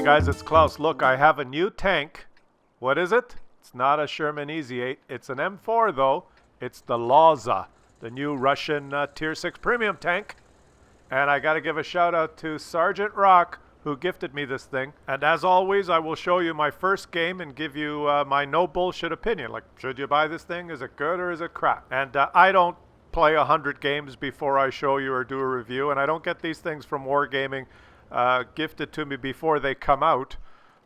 guys, it's Klaus. Look, I have a new tank. What is it? It's not a Sherman Easy 8. It's an M4 though. It's the Loza, the new Russian Tier 6 premium tank. And I gotta give a shout out to Sergeant Rock, who gifted me this thing. And as always, I will show you my first game and give you my no bullshit opinion. Like, should you buy this thing? Is it good or is it crap? And I don't play 100 games before I show you or do a review, and I don't get these things from Wargaming gifted to me before they come out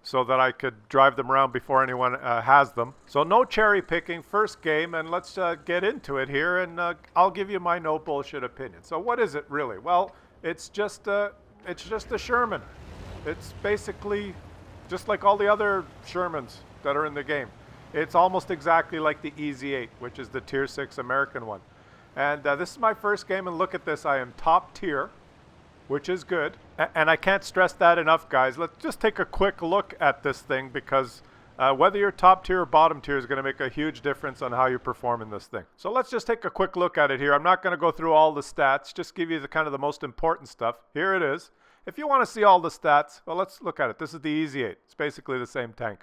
so that I could drive them around before anyone has them. So no cherry picking, first game, and let's get into it here, and I'll give you my no bullshit opinion. So what is it really? Well, it's just a Sherman. It's basically just like all the other Shermans that are in the game. It's almost exactly like the Easy 8, which is the Tier 6 American one. And this is my first game, and look at this. I am top tier, which is good. And I can't stress that enough, guys. Let's just take a quick look at this thing, because whether you're top tier or bottom tier is going to make a huge difference on how you perform in this thing. So let's just take a quick look at it here. I'm not going to go through all the stats, just give you the kind of the most important stuff. Here it is. If you want to see all the stats, well, let's look at it. This is the Easy 8. It's basically the same tank.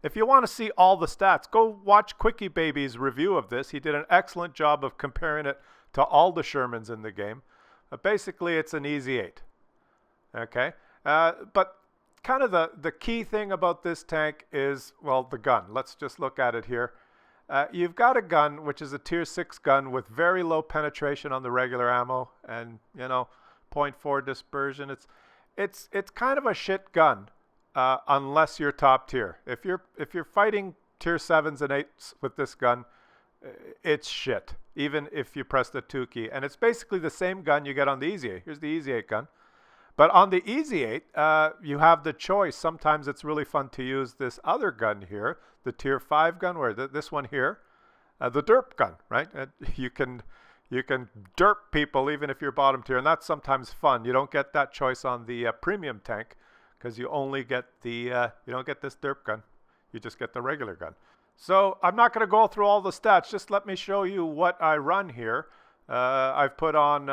If you want to see all the stats, go watch Quickie Baby's review of this. He did an excellent job of comparing it to all the Shermans in the game. Basically, it's an Easy 8. Okay? But kind of the key thing about this tank is, well, the gun. Let's just look at it here. You've got a gun, which is a Tier 6 gun with very low penetration on the regular ammo and, you know, 0.4 dispersion. It's kind of a shit gun. Unless you're top tier. If you're fighting tier 7s and 8s with this gun, it's shit. Even if you press the 2 key. And it's basically the same gun you get on the Easy 8. Here's the Easy 8 gun. But on the Easy 8, you have the choice. Sometimes it's really fun to use this other gun here, the tier 5 gun, where this one here, the derp gun, right? You can derp people even if you're bottom tier, and that's sometimes fun. You don't get that choice on the premium tank, because you only get the, you don't get this derp gun. You just get the regular gun. So I'm not going to go through all the stats. Just let me show you what I run here. I've put on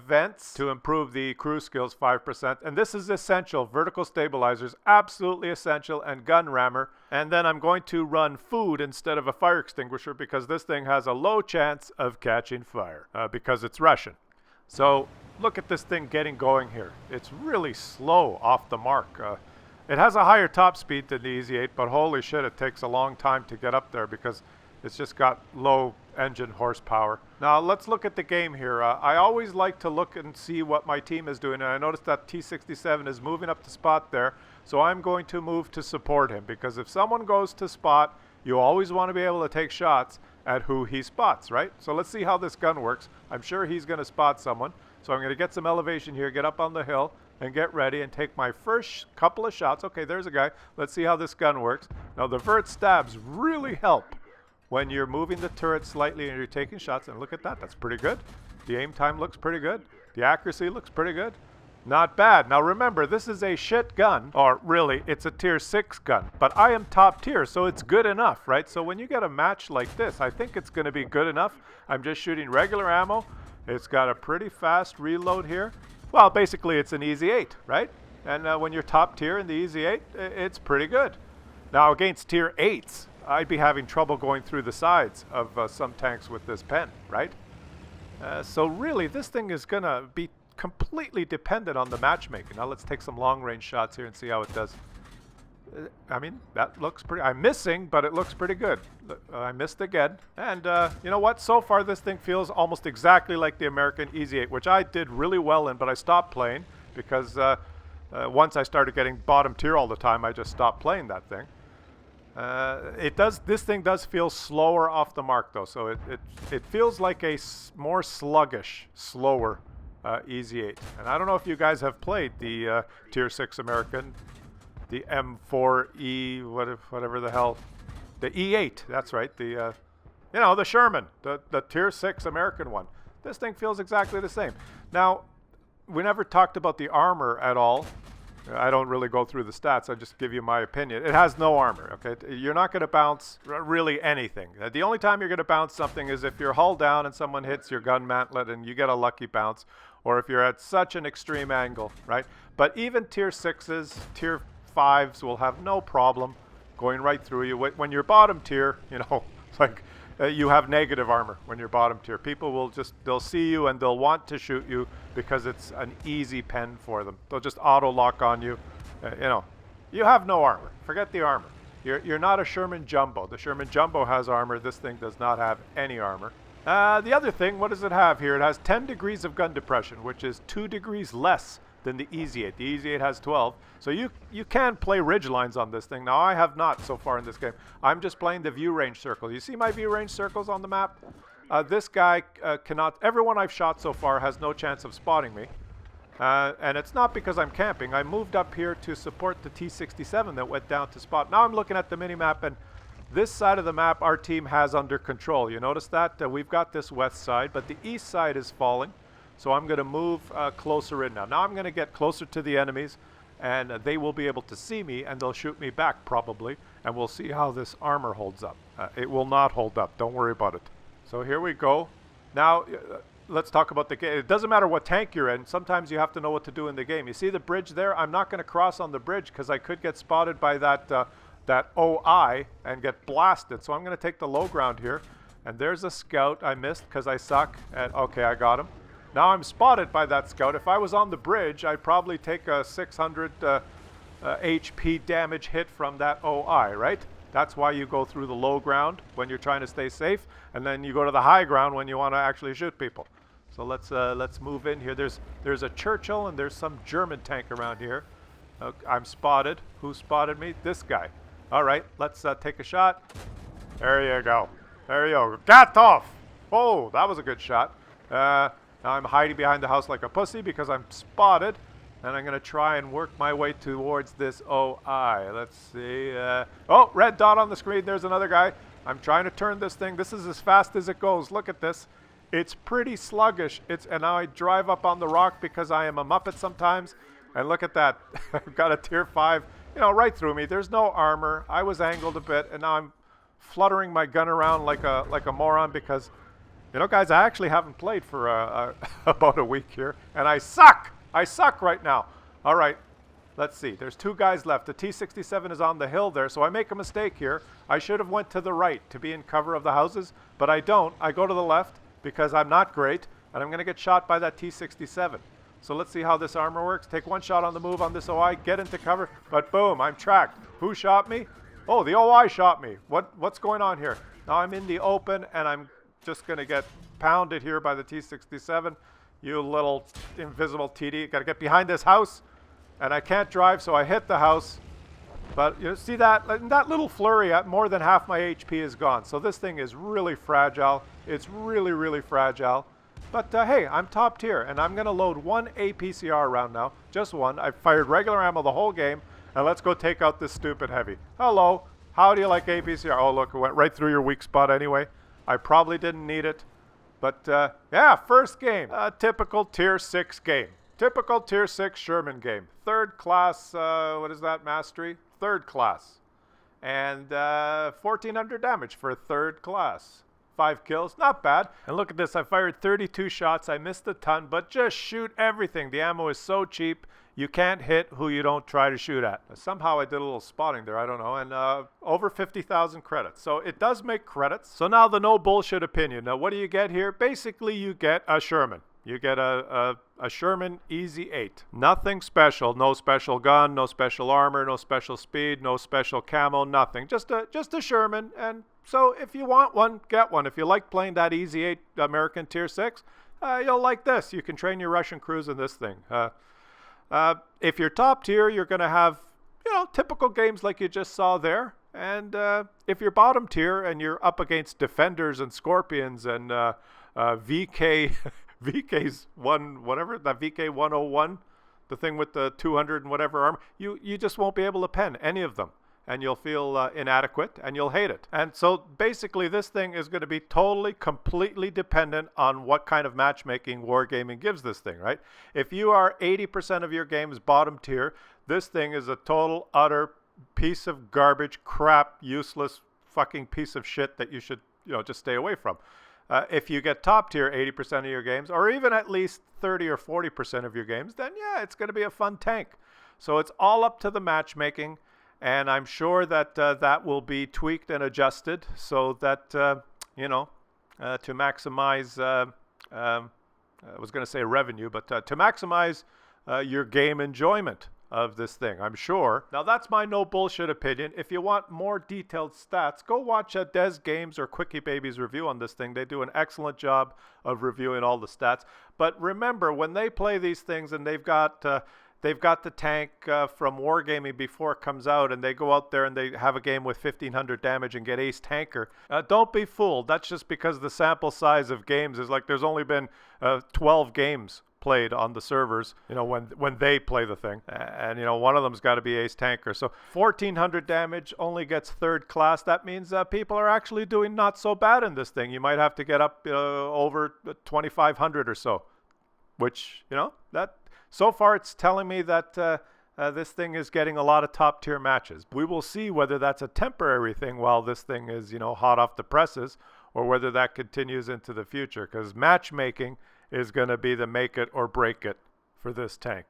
vents to improve the crew skills 5%. And this is essential. Vertical stabilizers, absolutely essential, and gun rammer. And then I'm going to run food instead of a fire extinguisher, because this thing has a low chance of catching fire because it's Russian. So look at this thing getting going here. It's really slow off the mark. It has a higher top speed than the Easy 8, but holy shit, it takes a long time to get up there because it's just got low engine horsepower. Now let's look at the game here. I always like to look and see what my team is doing, and I noticed that T67 is moving up to spot there, so I'm going to move to support him, because if someone goes to spot, you always want to be able to take shots at who he spots, right? So let's see how this gun works. I'm sure he's going to spot someone. So I'm going to get some elevation here, get up on the hill, and get ready and take my first couple of shots. Okay, there's a guy. Let's see how this gun works. Now, the vert stabs really help when you're moving the turret slightly and you're taking shots. And look at that. That's pretty good. The aim time looks pretty good. The accuracy looks pretty good. Not bad. Now, remember, this is a shit gun. Or really, it's a Tier 6 gun. But I am top tier, so it's good enough, right? So when you get a match like this, I think it's going to be good enough. I'm just shooting regular ammo. It's got a pretty fast reload here. Well, basically, it's an Easy 8, right? And when you're top tier in the Easy 8, it's pretty good. Now, against Tier 8s, I'd be having trouble going through the sides of some tanks with this pen, right? So really, this thing is going to be completely dependent on the matchmaking. Now, let's take some long-range shots here and see how it does. I mean, that looks pretty... I'm missing, but it looks pretty good. I missed again. And you know what? So far, this thing feels almost exactly like the American Easy 8, which I did really well in, but I stopped playing because once I started getting bottom tier all the time, I just stopped playing that thing. This thing does feel slower off the mark, though, so it feels like a more sluggish, slower Easy 8. And I don't know if you guys have played the Tier 6 American, the M4-E, whatever the hell, the E8, that's right, the, you know, the Sherman, the Tier 6 American one. This thing feels exactly the same. Now, we never talked about the armor at all. I don't really go through the stats, I just give you my opinion. It has no armor, okay? You're not going to bounce really anything. The only time you're going to bounce something is if you're hull down and someone hits your gun mantlet and you get a lucky bounce, or if you're at such an extreme angle, right? But even Tier 6s, Tier 5s will have no problem going right through you. When you're bottom tier, you know, like you have negative armor when you're bottom tier. People will just, they'll see you and they'll want to shoot you because it's an easy pen for them. They'll just auto lock on you. You know, you have no armor. Forget the armor. You're not a Sherman Jumbo. The Sherman Jumbo has armor. This thing does not have any armor. The other thing, what does it have here? It has 10 degrees of gun depression, which is 2 degrees less than the Easy 8. The Easy 8 has 12. So you can play ridge lines on this thing. Now, I have not so far in this game. I'm just playing the view range circles. You see my view range circles on the map? This guy cannot... Everyone I've shot so far has no chance of spotting me. And it's not because I'm camping. I moved up here to support the T-67 that went down to spot. Now I'm looking at the mini-map, and this side of the map our team has under control. You notice that? We've got this west side, but the east side is falling. So I'm going to move closer in now. Now I'm going to get closer to the enemies, and they will be able to see me, and they'll shoot me back probably. And we'll see how this armor holds up. It will not hold up. Don't worry about it. So here we go. Now... let's talk about the game. It doesn't matter what tank you're in. Sometimes you have to know what to do in the game. You see the bridge there? I'm not going to cross on the bridge because I could get spotted by that OI and get blasted. So I'm going to take the low ground here. And there's a scout I missed because I suck. And okay, I got him. Now I'm spotted by that scout. If I was on the bridge, I'd probably take a 600 HP damage hit from that OI, right? That's why you go through the low ground when you're trying to stay safe, and then you go to the high ground when you want to actually shoot people. So let's move in here. There's a Churchill and there's some German tank around here. I'm spotted. Who spotted me? This guy. All right, let's take a shot. There you go. There you go. Got off. Oh, that was a good shot. Now I'm hiding behind the house like a pussy because I'm spotted. And I'm going to try and work my way towards this OI. Let's see. Oh, red dot on the screen. There's another guy. I'm trying to turn this thing. This is as fast as it goes. Look at this. It's pretty sluggish. And now I drive up on the rock because I am a Muppet sometimes. And look at that. I've got a tier 5, you know, right through me. There's no armor. I was angled a bit, and now I'm fluttering my gun around like a moron because, you know, guys, I actually haven't played for about a week here, and I suck. I suck right now. All right, let's see. There's 2 guys left. The T-67 is on the hill there, so I make a mistake here. I should have went to the right to be in cover of the houses, but I don't. I go to the left because I'm not great, and I'm going to get shot by that T-67. So let's see how this armor works. Take 1 shot on the move on this OI, get into cover, but boom, I'm tracked. Who shot me? Oh, the OI shot me. What's going on here? Now I'm in the open, and I'm just going to get pounded here by the T-67. You little invisible TD. Got to get behind this house. And I can't drive, so I hit the house. But you see that? In that little flurry, more than half my HP is gone. So this thing is really fragile. It's really, really fragile. But hey, I'm top tier. And I'm going to load 1 APCR round now. Just 1. I've fired regular ammo the whole game. And let's go take out this stupid heavy. Hello. How do you like APCR? Oh, look, it went right through your weak spot anyway. I probably didn't need it. But, yeah, first game. Typical Tier 6 game. Typical Tier 6 Sherman game. 3rd class, what is that, mastery? 3rd class. And 1,400 damage for 3rd class. 5 kills, not bad. And look at this, I fired 32 shots. I missed a ton, but just shoot everything. The ammo is so cheap, you can't hit who you don't try to shoot at. Somehow I did a little spotting there, I don't know. And over 50,000 credits. So it does make credits. So now the no bullshit opinion. Now what do you get here? Basically you get a Sherman. You get a Sherman Easy 8. Nothing special. No special gun, no special armor, no special speed, no special camo, nothing. Just a Sherman. And so if you want one, get one. If you like playing that Easy 8 American Tier 6, you'll like this. You can train your Russian crews in this thing. If you're top tier, you're going to have, you know, typical games like you just saw there. And if you're bottom tier and you're up against Defenders and Scorpions and VK's one, whatever, that VK 101, the thing with the 200 and whatever armor, you just won't be able to pen any of them. And you'll feel inadequate, and you'll hate it. And so basically this thing is going to be totally, completely dependent on what kind of matchmaking wargaming gives this thing, right? If you are 80% of your games bottom tier, this thing is a total, utter piece of garbage, crap, useless fucking piece of shit that you should, you know, just stay away from. If you get top tier 80% of your games, or even at least 30 or 40% of your games, then yeah, it's going to be a fun tank. So it's all up to the matchmaking, and I'm sure that that will be tweaked and adjusted so that, you know, to maximize, I was going to say revenue, but to maximize your game enjoyment of this thing, I'm sure. Now, that's my no bullshit opinion. If you want more detailed stats, go watch Des Games or Quickie Baby's review on this thing. They do an excellent job of reviewing all the stats. But remember, when they play these things and they've got the tank from Wargaming before it comes out, and they go out there and they have a game with 1,500 damage and get Ace Tanker. Don't be fooled. That's just because the sample size of games is like there's only been 12 games played on the servers, you know, when they play the thing. And, you know, one of them's got to be Ace Tanker. So 1,400 damage only gets 3rd class. That means people are actually doing not so bad in this thing. You might have to get up over 2,500 or so, which, you know, that... So far, it's telling me that this thing is getting a lot of top-tier matches. We will see whether that's a temporary thing while this thing is, you know, hot off the presses, or whether that continues into the future, because matchmaking is going to be the make it or break it for this tank.